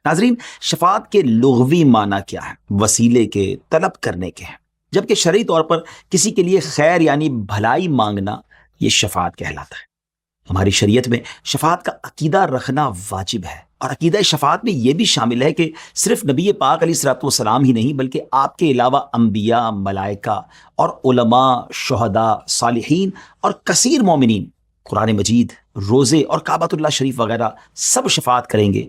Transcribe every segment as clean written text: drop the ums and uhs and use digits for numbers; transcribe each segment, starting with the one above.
ناظرین، شفاعت کے لغوی معنی کیا ہے؟ وسیلے کے، طلب کرنے کے ہیں، جبکہ شرعی طور پر کسی کے لیے خیر یعنی بھلائی مانگنا یہ شفاعت کہلاتا ہے۔ ہماری شریعت میں شفاعت کا عقیدہ رکھنا واجب ہے، اور عقیدہ شفاعت میں یہ بھی شامل ہے کہ صرف نبی پاک علیہ الصلوۃ والسلام ہی نہیں بلکہ آپ کے علاوہ انبیاء، ملائکہ اور علماء، شہداء، صالحین اور کثیر مومنین قرآن مجید، روزے اور کعبۃ اللہ شریف وغیرہ سب شفاعت کریں گے،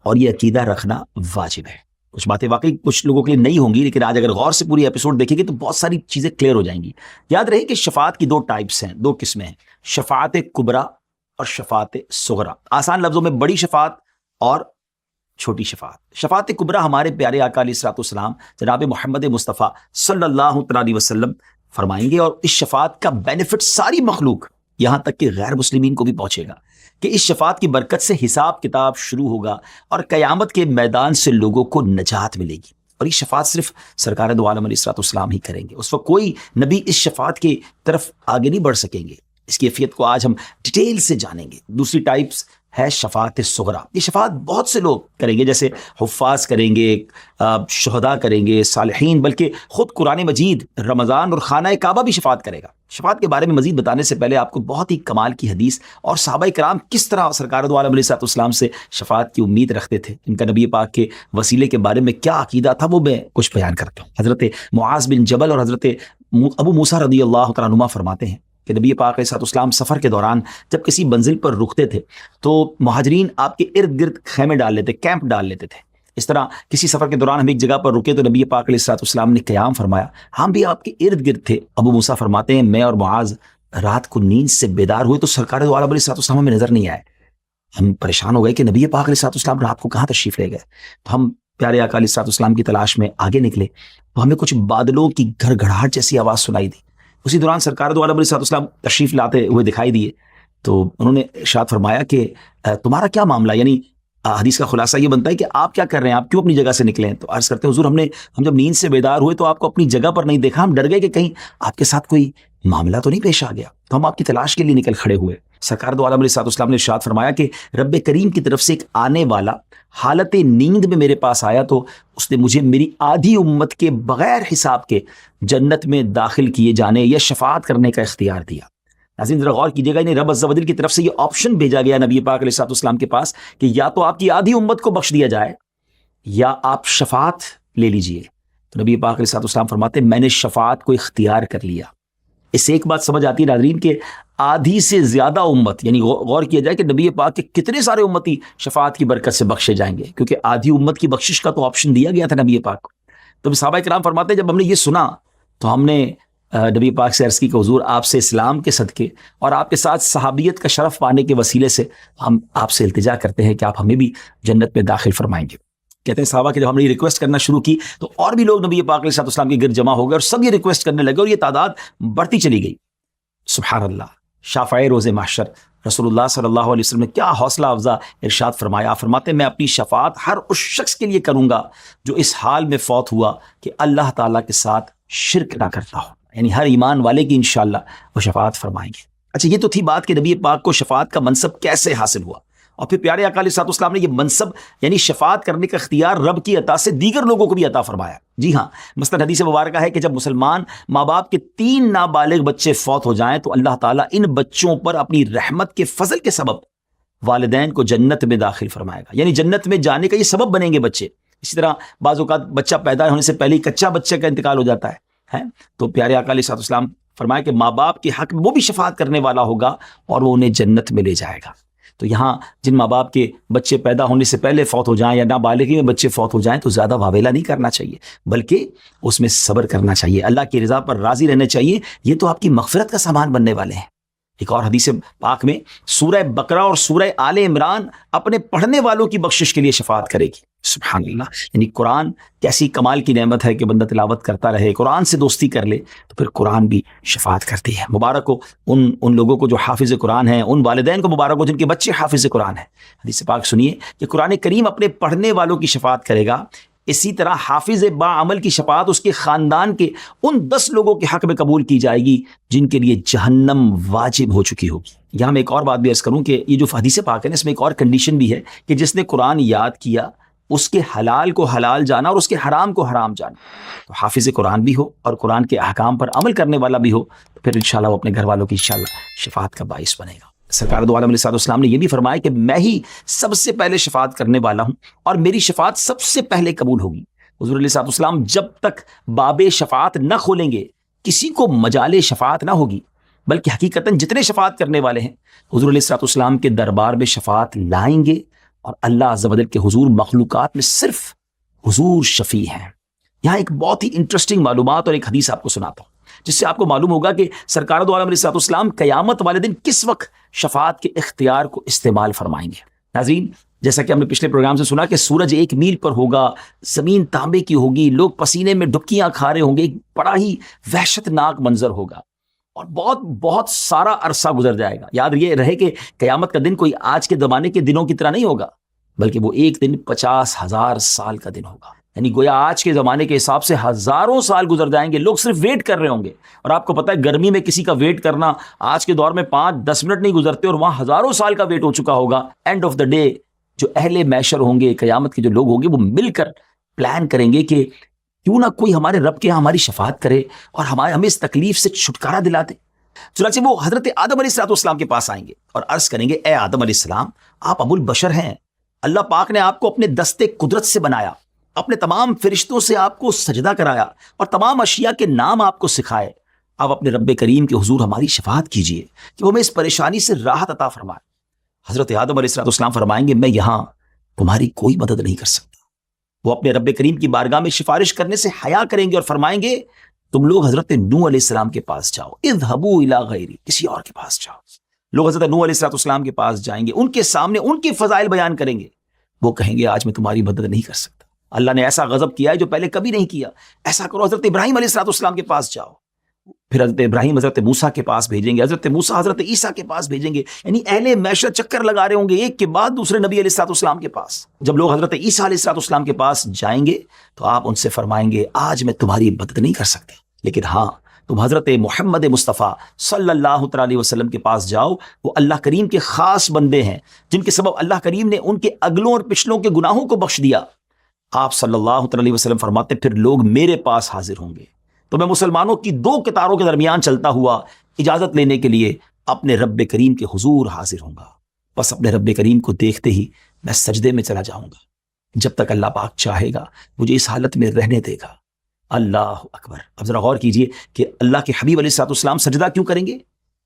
اور یہ عقیدہ رکھنا واجب ہے۔ کچھ باتیں واقعی کچھ لوگوں کے لیے نہیں ہوں گی، لیکن آج اگر غور سے پوری ایپیسوڈ دیکھیں گے تو بہت ساری چیزیں کلیئر ہو جائیں گی۔ یاد رہے کہ شفاعت کی دو ٹائپس ہیں، دو قسمیں ہیں، شفاعت کبریٰ اور شفاعت صغریٰ۔ آسان لفظوں میں بڑی شفاعت اور چھوٹی شفاعت۔ شفاعت کبریٰ ہمارے پیارے آقا علیہ الصلوۃ والسلام جناب محمد مصطفیٰ صلی اللہ علیہ وسلم فرمائیں گے، اور اس شفاعت کا بینیفٹ ساری مخلوق یہاں تک کہ غیر مسلمین کو بھی پہنچے گا، کہ اس شفاعت کی برکت سے حساب کتاب شروع ہوگا اور قیامت کے میدان سے لوگوں کو نجات ملے گی۔ اور یہ شفاعت صرف سرکار دو عالم علیہ الصلوۃ والسلام ہی کریں گے، اس وقت کوئی نبی اس شفاعت کی طرف آگے نہیں بڑھ سکیں گے۔ اس کی کیفیت کو آج ہم ڈیٹیل سے جانیں گے۔ دوسری ٹائپس ہے شفاعت صغریٰ۔ یہ شفاعت بہت سے لوگ کریں گے، جیسے حفاظ کریں گے، شہداء کریں گے، صالحین، بلکہ خود قرآن مجید، رمضان اور خانہ کعبہ بھی شفاعت کرے گا۔ شفاعت کے بارے میں مزید بتانے سے پہلے آپ کو بہت ہی کمال کی حدیث اور صحابہ کرام کس طرح سرکار دو عالم علیہ الصلوۃ والسلام سے شفاعت کی امید رکھتے تھے، ان کا نبی پاک کے وسیلے کے بارے میں کیا عقیدہ تھا، وہ میں کچھ بیان کرتا ہوں۔ حضرت معاذ بن جبل اور حضرت ابو موسیٰ رضی اللہ تعالیٰ عنہما فرماتے ہیں کہ نبی پاک علیہ الصلوۃ والسلام سفر کے دوران جب کسی منزل پر رکتے تھے تو مہاجرین آپ کے ارد گرد خیمے ڈال لیتے، کیمپ ڈال لیتے تھے۔ اس طرح کسی سفر کے دوران ہم ایک جگہ پر رکے تو نبی پاک علیہ الصلوۃ والسلام نے قیام فرمایا، ہم بھی آپ کے ارد گرد تھے۔ ابو موسیٰ فرماتے ہیں میں اور معاذ رات کو نیند سے بیدار ہوئے تو سرکار دو عالم علیہ الصلوۃ والسلام ہمیں نظر نہیں آئے۔ ہم پریشان ہو گئے کہ نبی پاک علیہ الصلوۃ والسلام رات کو کہاں تشریف لے گئے۔ تو ہم پیارے آقا علیہ الصلوۃ والسلام کی تلاش میں آگے نکلے تو ہمیں کچھ بادلوں کی گھر گھڑاہٹ جیسی آواز سنائی دی۔ اسی دوران سرکار دو عالم علیہ الصلوۃ والسلام تشریف لاتے ہوئے دکھائی دیے تو انہوں نے ارشاد فرمایا کہ تمہارا کیا معاملہ، یعنی حدیث کا خلاصہ یہ بنتا ہے کہ آپ کیا کر رہے ہیں، آپ کیوں اپنی جگہ سے نکلے ہیں؟ تو عرض کرتے ہیں حضور ہم جب نیند سے بیدار ہوئے تو آپ کو اپنی جگہ پر نہیں دیکھا، ہم ڈر گئے کہ کہیں آپ کے ساتھ کوئی معاملہ تو نہیں پیش آ گیا، تو ہم آپ کی تلاش کے لیے نکل کھڑے ہوئے۔ سرکار دو عالم علیہ الصلوۃ والسلام نے ارشاد فرمایا کہ رب کریم کی طرف سے ایک آنے والا حالت نیند میں میرے پاس آیا تو اس نے مجھے میری آدھی امت کے بغیر حساب کے جنت میں داخل کیے جانے یا شفاعت کرنے کا اختیار دیا۔ ناظرین ذرا غور کیجیے گا، انہیں رب عز و جل کی طرف سے یہ آپشن بھیجا گیا نبی پاک علیہ الصلوۃ والسلام کے پاس کہ یا تو آپ کی آدھی امت کو بخش دیا جائے یا آپ شفاعت لے لیجئے۔ تو نبی پاک علیہ الصلوۃ والسلام فرماتے میں نے شفاعت کو اختیار کر لیا۔ اس سے ایک بات سمجھ آتی ہے ناظرین کہ آدھی سے زیادہ امت، یعنی غور کیا جائے کہ نبی پاک کے کتنے سارے امتی شفاعت کی برکت سے بخشے جائیں گے، کیونکہ آدھی امت کی بخشش کا تو آپشن دیا گیا تھا نبی پاک کو۔ تو صحابہ کرام فرماتے ہیں جب ہم نے یہ سنا تو ہم نے نبی پاک سے عرض کی کہ حضور آپ سے اسلام کے صدقے اور آپ کے ساتھ صحابیت کا شرف پانے کے وسیلے سے ہم آپ سے التجا کرتے ہیں کہ آپ ہمیں بھی جنت میں داخل فرمائیں گے۔ کہتے ہیں صحابہ کہ جب ہم نے یہ ریکویسٹ کرنا شروع کی تو اور بھی لوگ نبی پاک علیہ الصلوۃ والسلام کے گرد جمع ہو گئے اور سب یہ ریکویسٹ کرنے لگے اور یہ تعداد بڑھتی چلی گئی۔ سبحان اللہ، شافع روز محشر رسول اللہ صلی اللہ علیہ وسلم نے کیا حوصلہ افزا ارشاد فرمایا، فرماتے ہیں میں اپنی شفاعت ہر اس شخص کے لیے کروں گا جو اس حال میں فوت ہوا کہ اللہ تعالیٰ کے ساتھ شرک نہ کرتا ہو، یعنی ہر ایمان والے کی انشاءاللہ وہ شفاعت فرمائیں گے۔ اچھا، یہ تو تھی بات کہ نبی پاک کو شفاعت کا منصب کیسے حاصل ہوا، اور پھر پیارے آقا علیہ الصلوۃ والسلام نے یہ منصب یعنی شفاعت کرنے کا اختیار رب کی عطا سے دیگر لوگوں کو بھی عطا فرمایا۔ جی ہاں، مثلا حدیث مبارکہ ہے کہ جب مسلمان ماں باپ کے 3 نابالغ بچے فوت ہو جائیں تو اللہ تعالیٰ ان بچوں پر اپنی رحمت کے فضل کے سبب والدین کو جنت میں داخل فرمائے گا، یعنی جنت میں جانے کا یہ سبب بنیں گے بچے۔ اسی طرح بعض اوقات بچہ پیدا ہونے سے پہلے ہی کچا بچے کا انتقال ہو جاتا ہے تو پیارے آقا علیہ الصلوۃ والسلام فرمایا کہ ماں باپ کے حق میں وہ بھی شفاعت کرنے والا ہوگا اور وہ انہیں جنت میں لے جائے گا۔ تو یہاں جن ماں باپ کے بچے پیدا ہونے سے پہلے فوت ہو جائیں یا نابالغی میں بچے فوت ہو جائیں تو زیادہ واویلا نہیں کرنا چاہیے، بلکہ اس میں صبر کرنا چاہیے، اللہ کی رضا پر راضی رہنا چاہیے، یہ تو آپ کی مغفرت کا سامان بننے والے ہیں۔ ایک اور حدیث پاک میں سورہ بقرہ اور سورہ آل عمران اپنے پڑھنے والوں کی بخشش کے لیے شفاعت کرے گی۔ سبحان اللہ، یعنی قرآن کیسی کمال کی نعمت ہے کہ بندہ تلاوت کرتا رہے، قرآن سے دوستی کر لے تو پھر قرآن بھی شفاعت کرتی ہے۔ مبارک ہو ان لوگوں کو جو حافظ قرآن ہیں، ان والدین کو مبارک ہو جن کے بچے حافظ قرآن ہیں۔ حدیث پاک سنیے کہ قرآن کریم اپنے پڑھنے والوں کی شفاعت کرے گا، اسی طرح حافظ با عمل کی شفاعت اس کے خاندان کے ان 10 لوگوں کے حق میں قبول کی جائے گی جن کے لیے جہنم واجب ہو چکی ہوگی۔ یہاں میں ایک اور بات بھی عرض کروں کہ یہ جو حدیث پاک ہے نا، اس میں ایک اور کنڈیشن بھی ہے کہ جس نے قرآن یاد کیا، اس کے حلال کو حلال جانا اور اس کے حرام کو حرام جانا. تو حافظ قرآن بھی ہو اور قرآن کے احکام پر عمل کرنے والا بھی ہو تو پھر انشاءاللہ وہ اپنے گھر والوں کی انشاءاللہ شفاعت کا باعث بنے گا. سرکار دو عالم علیہ السلام نے یہ بھی فرمایا کہ میں ہی سب سے پہلے شفاعت کرنے والا ہوں اور میری شفاعت سب سے پہلے قبول ہوگی. حضور علیہ السلام جب تک باب شفاعت نہ کھولیں گے کسی کو مجال شفاعت نہ ہوگی، بلکہ حقیقتاً جتنے شفاعت کرنے والے ہیں حضور علیہ السلام کے دربار میں شفاعت لائیں گے، اور اللہ عز و جل کے حضور مخلوقات میں صرف حضور شفیع ہیں. یہاں ایک بہت ہی انٹرسٹنگ معلومات اور ایک حدیث آپ کو سناتا ہوں جس سے آپ کو معلوم ہوگا کہ سرکار دو عالم علیہ السلام قیامت والے دن کس وقت شفاعت کے اختیار کو استعمال فرمائیں گے. ناظرین، جیسا کہ ہم نے پچھلے پروگرام سے سنا کہ سورج 1 میل پر ہوگا، زمین تانبے کی ہوگی، لوگ پسینے میں ڈبکیاں کھا رہے ہوں گے، ایک بڑا ہی وحشت ناک منظر ہوگا اور بہت بہت سارا عرصہ گزر جائے گا. یاد یہ رہے کہ قیامت کا دن کوئی آج کے زمانے کے دنوں کی طرح نہیں ہوگا، بلکہ وہ ایک دن 50,000 سال کا دن ہوگا. یعنی گویا آج کے زمانے کے حساب سے ہزاروں سال گزر جائیں گے، لوگ صرف ویٹ کر رہے ہوں گے. اور آپ کو پتہ ہے گرمی میں کسی کا ویٹ کرنا آج کے دور میں 5-10 منٹ نہیں گزرتے، اور وہاں ہزاروں سال کا ویٹ ہو چکا ہوگا. اینڈ آف دا ڈے جو اہل محشر ہوں گے، قیامت کے جو لوگ ہوں گے، وہ مل کر پلان کریں گے کہ کیوں نہ کوئی ہمارے رب کے یہاں ہماری شفاعت کرے اور ہمیں اس تکلیف سے چھٹکارا دلا دے. چنانچہ وہ حضرت آدم علیہ السلام کے پاس آئیں گے اور عرض کریں گے، اے آدم علیہ السلام، آپ ابو البشر ہیں، اللہ پاک نے آپ کو اپنے دستے قدرت سے بنایا، اپنے تمام فرشتوں سے آپ کو سجدہ کرایا اور تمام اشیاء کے نام آپ کو سکھائے. آپ اپنے رب کریم کے حضور ہماری شفاعت کیجئے کہ وہ ہمیں اس پریشانی سے راحت عطا فرمائے. حضرت آدم علیہ السلام فرمائیں گے، میں یہاں تمہاری کوئی مدد نہیں کر سکتا. وہ اپنے رب کریم کی بارگاہ میں سفارش کرنے سے حیا کریں گے اور فرمائیں گے، تم لوگ حضرت نوح علیہ السلام کے پاس جاؤ، اذهبوا الی غیری، کسی اور کے پاس جاؤ. لوگ حضرت نوح علیہ السلام کے پاس جائیں گے، ان کے سامنے ان کے فضائل بیان کریں گے. وہ کہیں گے، آج میں تمہاری مدد نہیں کر سکتا، اللہ نے ایسا غضب کیا ہے جو پہلے کبھی نہیں کیا. ایسا کرو، حضرت ابراہیم علیہ السلام کے پاس جاؤ. پھر حضرت ابراہیم حضرت موسیٰ کے پاس بھیجیں گے، حضرت موسیٰ حضرت عیسیٰ کے پاس بھیجیں گے. یعنی اہل محشر چکر لگا رہے ہوں گے ایک کے بعد دوسرے نبی علیہ السلام کے پاس. جب لوگ حضرت عیسیٰ علیہ السلام کے پاس جائیں گے تو آپ ان سے فرمائیں گے، آج میں تمہاری مدد نہیں کر سکتے، لیکن ہاں تم حضرت محمد مصطفیٰ صلی اللہ علیہ وسلم کے پاس جاؤ. وہ اللہ کریم کے خاص بندے ہیں جن کے سبب اللہ کریم نے ان کے اگلوں اور پچھلوں کے گناہوں کو بخش دیا. آپ صلی اللہ علیہ وسلم فرماتے، پھر لوگ میرے پاس حاضر ہوں گے تو میں مسلمانوں کی 2 قطاروں کے درمیان چلتا ہوا اجازت لینے کے لیے اپنے رب کریم کے حضور حاضر ہوں گا. بس اپنے رب کریم کو دیکھتے ہی میں سجدے میں چلا جاؤں گا جب تک اللہ پاک چاہے گا مجھے اس حالت میں رہنے دے گا. اللہ اکبر. اب ذرا غور کیجئے کہ اللہ کے حبیب علیہ السلام سجدہ کیوں کریں گے؟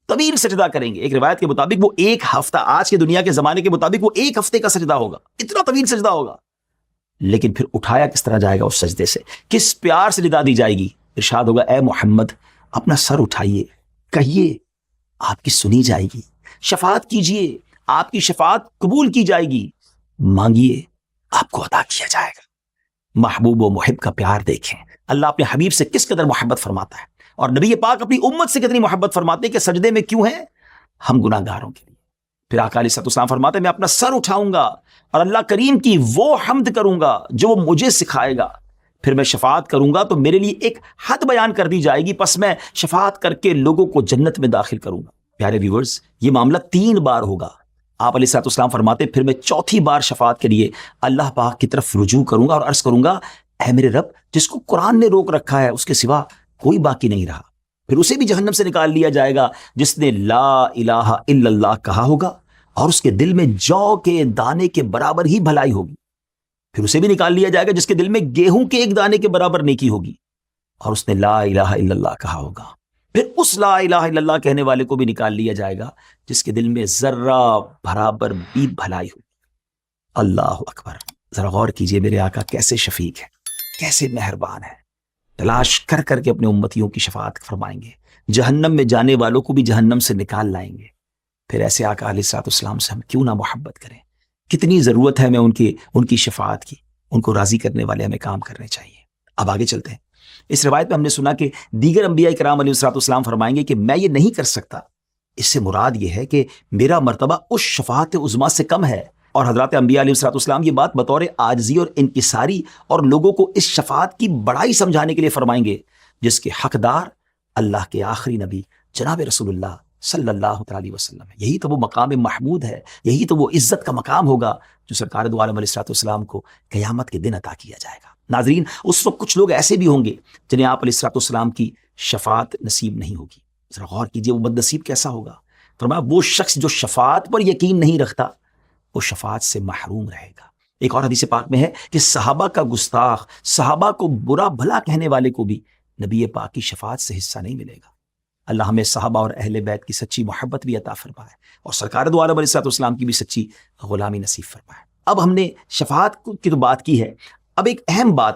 طویل سجدہ کریں گے. ایک روایت کے مطابق وہ 1 ہفتہ، آج کے دنیا کے زمانے کے مطابق وہ 1 ہفتے کا سجدہ ہوگا، اتنا طویل سجدہ ہوگا. لیکن پھر اٹھایا کس طرح جائے گا اس سجدے سے، کس پیار سے ندا دی جائے گی؟ ارشاد ہوگا، اے محمد اپنا سر اٹھائیے، کہیے آپ کی سنی جائے گی، شفاعت کیجئے آپ کی شفاعت قبول کی جائے گی، مانگیے آپ کو عطا کیا جائے گا. محبوب و محب کا پیار دیکھیں، اللہ اپنے حبیب سے کس قدر محبت فرماتا ہے، اور نبی پاک اپنی امت سے کتنی محبت فرماتے ہیں کہ سجدے میں کیوں ہیں؟ ہم گناہ گاروں کے لیے. پھر آقا علیہ السلام فرماتے ہیں، میں اپنا سر اٹھاؤں گا اور اللہ کریم کی وہ حمد کروں گا جو وہ مجھے سکھائے گا. پھر میں شفاعت کروں گا تو میرے لیے ایک حد بیان کر دی جائے گی، پس میں شفاعت کر کے لوگوں کو جنت میں داخل کروں گا. پیارے ویورز، یہ معاملہ 3 بار ہوگا. آپ علیہ السلام فرماتے پھر میں 4تھی بار شفاعت کے لیے اللہ پاک کی طرف رجوع کروں گا اور عرض کروں گا، اے میرے رب، جس کو قرآن نے روک رکھا ہے اس کے سوا کوئی باقی نہیں رہا. پھر اسے بھی جہنم سے نکال لیا جائے گا جس نے لا الہ الا اللہ کہا ہوگا اور اس کے دل میں جو کے دانے کے برابر ہی بھلائی ہوگی. پھر اسے بھی نکال لیا جائے گا جس کے دل میں گیہوں کے ایک دانے کے برابر نیکی ہوگی اور اس نے لا الہ الا اللہ کہا ہوگا. پھر اس لا الہ الا اللہ کہنے والے کو بھی نکال لیا جائے گا جس کے دل میں ذرہ برابر بھی بھلائی ہوگی. اللہ اکبر. ذرا غور کیجئے میرے آقا کیسے شفیق ہے، کیسے مہربان ہے. تلاش کر کر کے اپنے امتیوں کی شفاعت فرمائیں گے، جہنم میں جانے والوں کو بھی جہنم سے نکال لائیں گے. پھر ایسے آقا علیہ السلام سے ہم کیوں نہ محبت کریں. کتنی ضرورت ہے ہمیں ان کی شفاعت کی. ان کو راضی کرنے والے ہمیں کام کرنے چاہیے. اب آگے چلتے ہیں. اس روایت میں ہم نے سنا کہ دیگر انبیاء کرام علیہ السلام فرمائیں گے کہ میں یہ نہیں کر سکتا. اس سے مراد یہ ہے کہ میرا مرتبہ اس شفاعت عظمیٰ سے کم ہے. اور حضرات انبیاء علیہ السلام یہ بات بطور عاجزی اور انکساری اور لوگوں کو اس شفاعت کی بڑائی سمجھانے کے لیے فرمائیں گے جس کے حقدار اللہ کے آخری نبی جناب رسول اللہ صلی اللہ تعالی علیہ وسلم ہے۔ یہی تو وہ مقام محمود ہے، یہی تو وہ عزت کا مقام ہوگا جو سرکار دو عالم علیہ السلام کو قیامت کے دن عطا کیا جائے گا۔ ناظرین، اس وقت کچھ لوگ ایسے بھی ہوں گے جنہیں آپ علیہ السلام کی شفاعت نصیب نہیں ہوگی۔ ذرا غور کیجئے وہ بد نصیب کیسا ہوگا۔ فرمایا وہ شخص جو شفاعت پر یقین نہیں رکھتا وہ شفاعت سے محروم رہے گا۔ ایک اور حدیث پاک میں ہے کہ صحابہ کا گستاخ، صحابہ کو برا بھلا کہنے والے کو بھی نبی پاک کی شفاعت سے حصہ نہیں ملے گا۔ اللہ ہمیں صحابہ اور اہل بیت کی سچی محبت بھی عطا فرمائے اور سرکار دو عالم علیہ السلام کی بھی سچی غلامی نصیب فرمائے۔ اب ہم نے شفاعت کی تو بات کی ہے، اب ایک اہم بات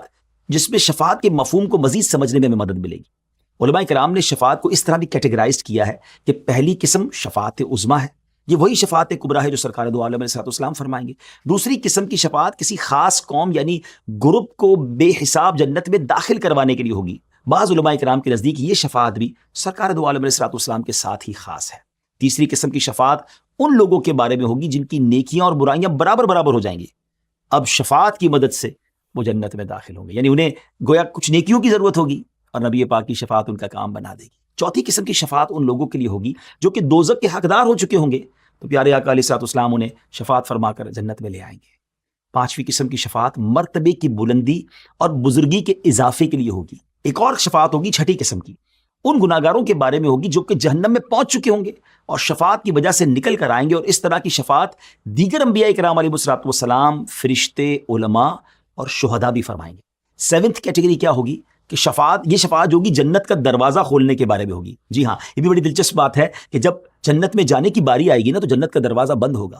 جس میں شفاعت کے مفہوم کو مزید سمجھنے میں ہمیں مدد ملے گی۔ علماء کرام نے شفاعت کو اس طرح بھی کیٹیگرائز کیا ہے کہ پہلی قسم شفاعت عظمیٰ ہے، یہ وہی شفاعت کبریٰ ہے جو سرکار دو عالم علیہ السلام فرمائیں گے۔ دوسری قسم کی شفاعت کسی خاص قوم یعنی گروپ کو بے حساب جنت میں داخل کروانے کے لیے ہوگی۔ بعض علماء کرام کے نزدیک یہ شفاعت بھی سرکار دو عالم علیہ السلام کے ساتھ ہی خاص ہے۔ تیسری قسم کی شفاعت ان لوگوں کے بارے میں ہوگی جن کی نیکیاں اور برائیاں برابر برابر ہو جائیں گی، اب شفاعت کی مدد سے وہ جنت میں داخل ہوں گے، یعنی انہیں گویا کچھ نیکیوں کی ضرورت ہوگی اور نبی پاک کی شفاعت ان کا کام بنا دے گی۔ چوتھی قسم کی شفاعت ان لوگوں کے لیے ہوگی جو کہ دوزخ کے حقدار ہو چکے ہوں گے، تو پیارے آقا علیہ السلام انہیں شفاعت فرما کر جنت میں لے آئیں گے۔ پانچویں قسم کی شفاعت مرتبے کی بلندی اور بزرگی کے اضافے کے لیے ہوگی۔ ایک اور شفاعت ہوگی چھٹی قسم کی، ان گناہگاروں کے بارے میں ہوگی جو کہ جہنم میں پہنچ چکے ہوں گے اور شفاعت کی وجہ سے نکل کر آئیں گے، اور اس طرح کی شفاعت دیگر انبیاء کرام علیہ السلام، فرشتے، علماء اور شہداء بھی فرمائیں گے۔ سیونتھ کیٹیگری کیا ہوگی کہ یہ شفاعت جو ہوگی جنت کا دروازہ کھولنے کے بارے میں ہوگی۔ جی ہاں، یہ بھی بڑی دلچسپ بات ہے کہ جب جنت میں جانے کی باری آئے گی نا تو جنت کا دروازہ بند ہوگا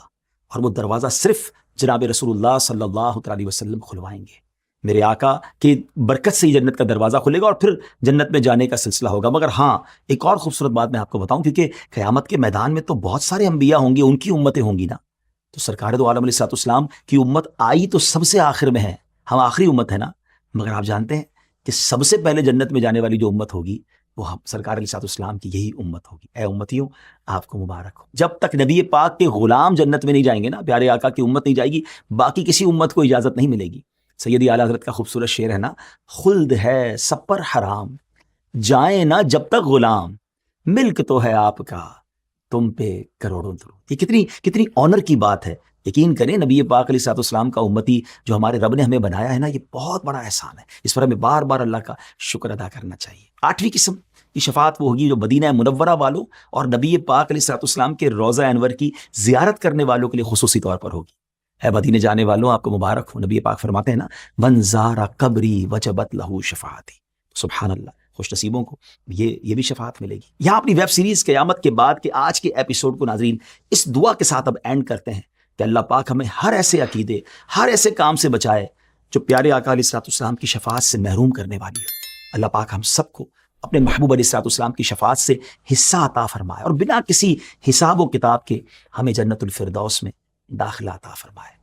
اور وہ دروازہ صرف جناب رسول اللہ صلی اللہ علیہ وسلم کھلوائیں گے۔ میرے آقا کی برکت سے ہی جنت کا دروازہ کھلے گا اور پھر جنت میں جانے کا سلسلہ ہوگا۔ مگر ہاں، ایک اور خوبصورت بات میں آپ کو بتاؤں، کیونکہ قیامت کے میدان میں تو بہت سارے انبیاء ہوں گے، ان کی امتیں ہوں گی نا، تو سرکار دو عالم علیہ السلام کی امت آئی تو سب سے آخر میں ہے، ہم آخری امت ہے نا، مگر آپ جانتے ہیں کہ سب سے پہلے جنت میں جانے والی جو امت ہوگی وہ سرکار علیہ السلام کی یہی امت ہوگی۔ اے امتیوں، آپ کو مبارک ہو۔ جب تک نبی پاک کے غلام جنت میں نہیں جائیں گے نا، پیارے آقا کی امت نہیں جائے گی، باقی کسی امت کو اجازت نہیں ملے گی۔ سیدی اعلیٰ حضرت کا خوبصورت شعر ہے نا، خلد ہے سب پر حرام، جائیں نہ جب تک غلام، ملک تو ہے آپ کا تم پہ کروڑوں درود۔ یہ کتنی آنر کی بات ہے۔ یقین کریں نبی پاک علیہ السلام کا امتی جو ہمارے رب نے ہمیں بنایا ہے نا، یہ بہت بڑا احسان ہے، اس پر ہمیں بار بار اللہ کا شکر ادا کرنا چاہیے۔ آٹھویں قسم کی شفاعت وہ ہوگی جو مدینہ منورہ والوں اور نبی پاک علیہ السلام کے روضہ انور کی زیارت کرنے والوں کے لیے خصوصی طور پر ہوگی۔ اے مدینے جانے والوں، آپ کو مبارک ہو۔ نبی پاک فرماتے ہیں نا، من زار قبری وجبت لہ شفاعتی۔ سبحان اللہ، خوش نصیبوں کو یہ بھی شفاعت ملے گی۔ یہاں اپنی ویب سیریز قیامت کے بعد کے آج کے ایپیسوڈ کو ناظرین اس دعا کے ساتھ اب اینڈ کرتے ہیں کہ اللہ پاک ہمیں ہر ایسے عقیدے، ہر ایسے کام سے بچائے جو پیارے آقا علیہ السلام کی شفاعت سے محروم کرنے والی ہو۔ اللہ پاک ہم سب کو اپنے محبوب علیہ السلام کی شفاعت سے حصہ عطا فرمائے اور بنا کسی حساب و کتاب کے ہمیں جنت الفردوس میں داخلہ عطا فرمائے۔